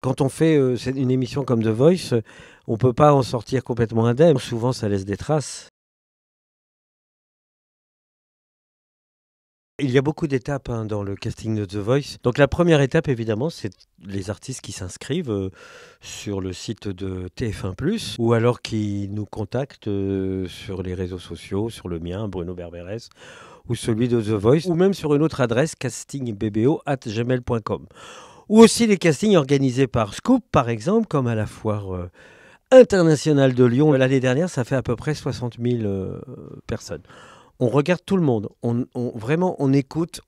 Quand on fait une émission comme The Voice, on ne peut pas en sortir complètement indemne. Souvent, ça laisse des traces. Il y a beaucoup d'étapes dans le casting de The Voice. Donc la première étape, évidemment, c'est les artistes qui s'inscrivent sur le site de TF1+, ou alors qui nous contactent sur les réseaux sociaux, sur le mien, Bruno Berberès, ou celui de The Voice, ou même sur une autre adresse, castingbbo@gmail.com. Ou aussi les castings organisés par Scoop, par exemple, comme à la foire internationale de Lyon. L'année dernière, ça fait à peu près 60 000 personnes. On regarde tout le monde. Vraiment, on écoute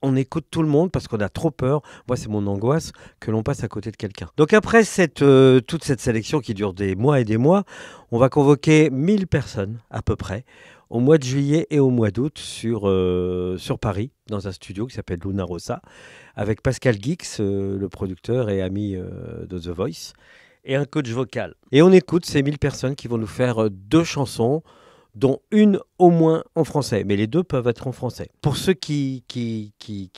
tout le monde parce qu'on a trop peur. Moi, c'est mon angoisse que l'on passe à côté de quelqu'un. Donc après toute cette sélection qui dure des mois et des mois, on va convoquer 1000 personnes à peu près au mois de juillet et au mois d'août sur Paris, dans un studio qui s'appelle Luna Rossa, avec Pascal Guix, le producteur et ami de The Voice, et un coach vocal. Et on écoute ces 1000 personnes qui vont nous faire 2 chansons, dont une au moins en français, mais les 2 peuvent être en français. Pour ceux qui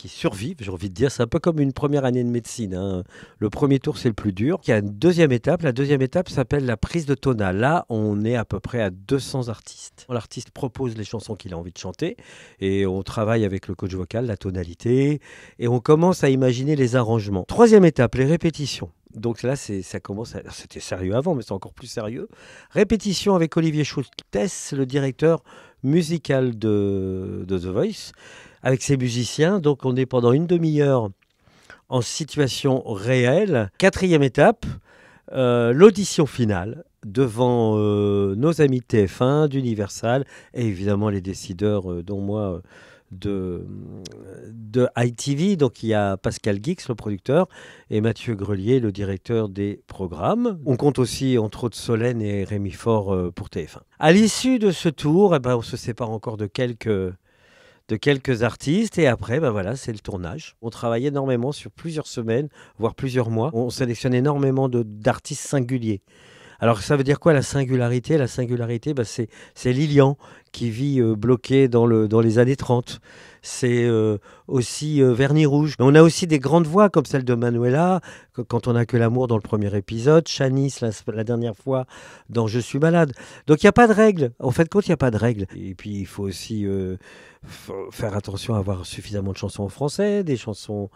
survivent, j'ai envie de dire, c'est un peu comme une première année de médecine, hein. Le premier tour, c'est le plus dur. Il y a une deuxième étape. La deuxième étape s'appelle la prise de tonal. Là, on est à peu près à 200 artistes. L'artiste propose les chansons qu'il a envie de chanter et on travaille avec le coach vocal, la tonalité, et on commence à imaginer les arrangements. Troisième étape, les répétitions. Donc là, ça commence. C'était sérieux avant, mais c'est encore plus sérieux. Répétition avec Olivier Schultes, le directeur musical de The Voice, avec ses musiciens. Donc on est pendant une demi-heure en situation réelle. Quatrième étape, l'audition finale devant nos amis de TF1, d'Universal et évidemment les décideurs, dont moi, de ITV. Donc il y a Pascal Guix, le producteur, et Mathieu Grelier, le directeur des programmes. On compte aussi entre autres Solène et Rémi Faure pour TF1. À l'issue de ce tour, on se sépare encore de quelques artistes et après, voilà, c'est le tournage. On travaille énormément sur plusieurs semaines, voire plusieurs mois. On sélectionne énormément d'artistes singuliers. Alors ça veut dire quoi la singularité? La singularité, c'est Lilian qui vit bloqué dans les années 30. C'est aussi Vernis Rouge. Mais on a aussi des grandes voix comme celle de Manuela, quand on n'a que l'amour dans le premier épisode, Shanice la dernière fois dans Je suis malade. Donc il n'y a pas de règle. En fait, compte, il n'y a pas de règle. Et puis il faut aussi faire attention à avoir suffisamment de chansons en français, des chansons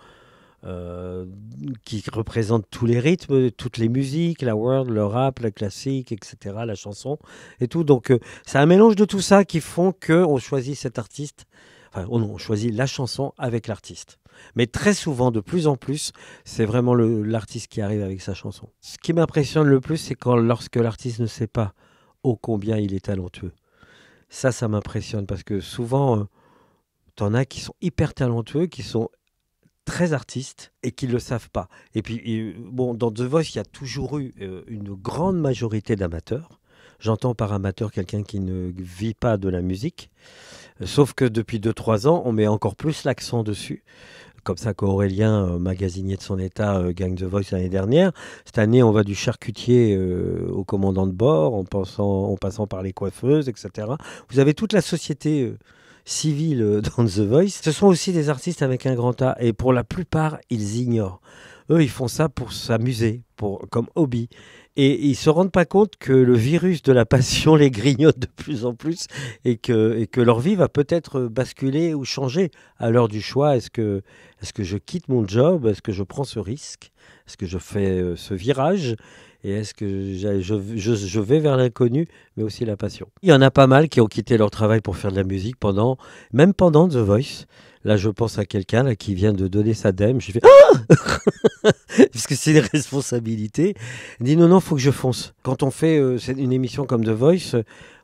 qui représente tous les rythmes, toutes les musiques, la world, le rap, la classique, etc., la chanson et tout. Donc c'est un mélange de tout ça qui font qu'on choisit cet artiste, enfin on choisit la chanson avec l'artiste. Mais très souvent, de plus en plus, c'est vraiment l'artiste qui arrive avec sa chanson. Ce qui m'impressionne le plus, c'est lorsque l'artiste ne sait pas ô combien il est talentueux. Ça m'impressionne parce que souvent, t'en as qui sont hyper talentueux, qui sont très artistes et qui ne le savent pas. Et puis, bon, dans The Voice, il y a toujours eu une grande majorité d'amateurs. J'entends par amateur quelqu'un qui ne vit pas de la musique. Sauf que depuis 2-3 ans, on met encore plus l'accent dessus. Comme ça qu'Aurélien, magasinier de son état, gagne The Voice l'année dernière. Cette année, on va du charcutier au commandant de bord, en passant par les coiffeuses, etc. Vous avez toute la société civile dans The Voice. Ce sont aussi des artistes avec un grand A et pour la plupart, ils ignorent. Eux, ils font ça pour s'amuser, comme hobby. Et ils se rendent pas compte que le virus de la passion les grignote de plus en plus et que leur vie va peut-être basculer ou changer à l'heure du choix. Est-ce que je quitte mon job? Est-ce que je prends ce risque? Est-ce que je fais ce virage? Et est-ce que je vais vers l'inconnu, mais aussi la passion? Il y en a pas mal qui ont quitté leur travail pour faire de la musique même pendant The Voice. Là, je pense à quelqu'un là, qui vient de donner sa dème. Je fais «Ah!» parce que c'est une responsabilité. Il dit non, faut que je fonce. Quand on fait une émission comme The Voice,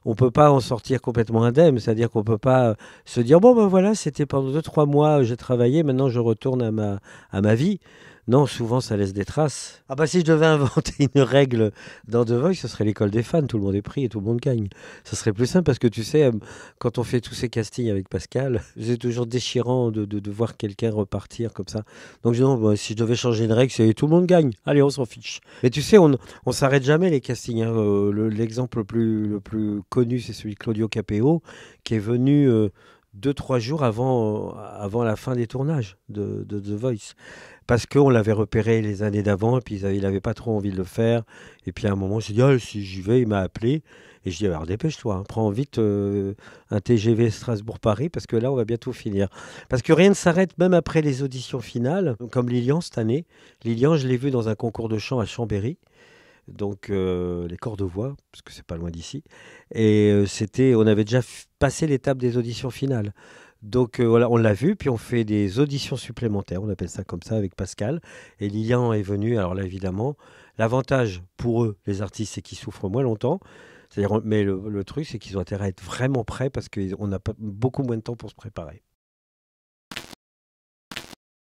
on peut pas en sortir complètement indemne. C'est-à-dire qu'on peut pas se dire bon ben voilà, c'était pendant 2-3 mois, j'ai travaillé, maintenant je retourne à ma vie. Non, souvent ça laisse des traces. Ah bah si je devais inventer une règle dans The Voice, ce serait l'école des fans, tout le monde est pris et tout le monde gagne. Ce serait plus simple parce que tu sais, quand on fait tous ces castings avec Pascal, c'est toujours déchirant de voir quelqu'un repartir comme ça. Donc non, bah, si je devais changer une règle, c'est tout le monde gagne. Allez, on s'en fiche. Mais tu sais, on s'arrête jamais les castings, hein. L'exemple le plus connu, c'est celui de Claudio Capéo, qui est venu 2-3 jours avant la fin des tournages de The Voice. Parce qu'on l'avait repéré les années d'avant, et puis il n'avait pas trop envie de le faire. Et puis à un moment, il s'est dit, ah, si j'y vais, il m'a appelé. Et je dis, alors dépêche-toi, hein, prends vite un TGV Strasbourg-Paris, parce que là, on va bientôt finir. Parce que rien ne s'arrête, même après les auditions finales, comme Lilian cette année. Lilian, je l'ai vu dans un concours de chant à Chambéry, donc les corps de voix, parce que c'est pas loin d'ici. Et on avait déjà passé l'étape des auditions finales. Donc voilà, on l'a vu, puis on fait des auditions supplémentaires, on appelle ça comme ça, avec Pascal. Et Lilian est venu, alors là évidemment, l'avantage pour eux, les artistes, c'est qu'ils souffrent moins longtemps. C'est-à-dire, mais le truc, c'est qu'ils ont intérêt à être vraiment prêts parce qu'on n'a pas beaucoup moins de temps pour se préparer.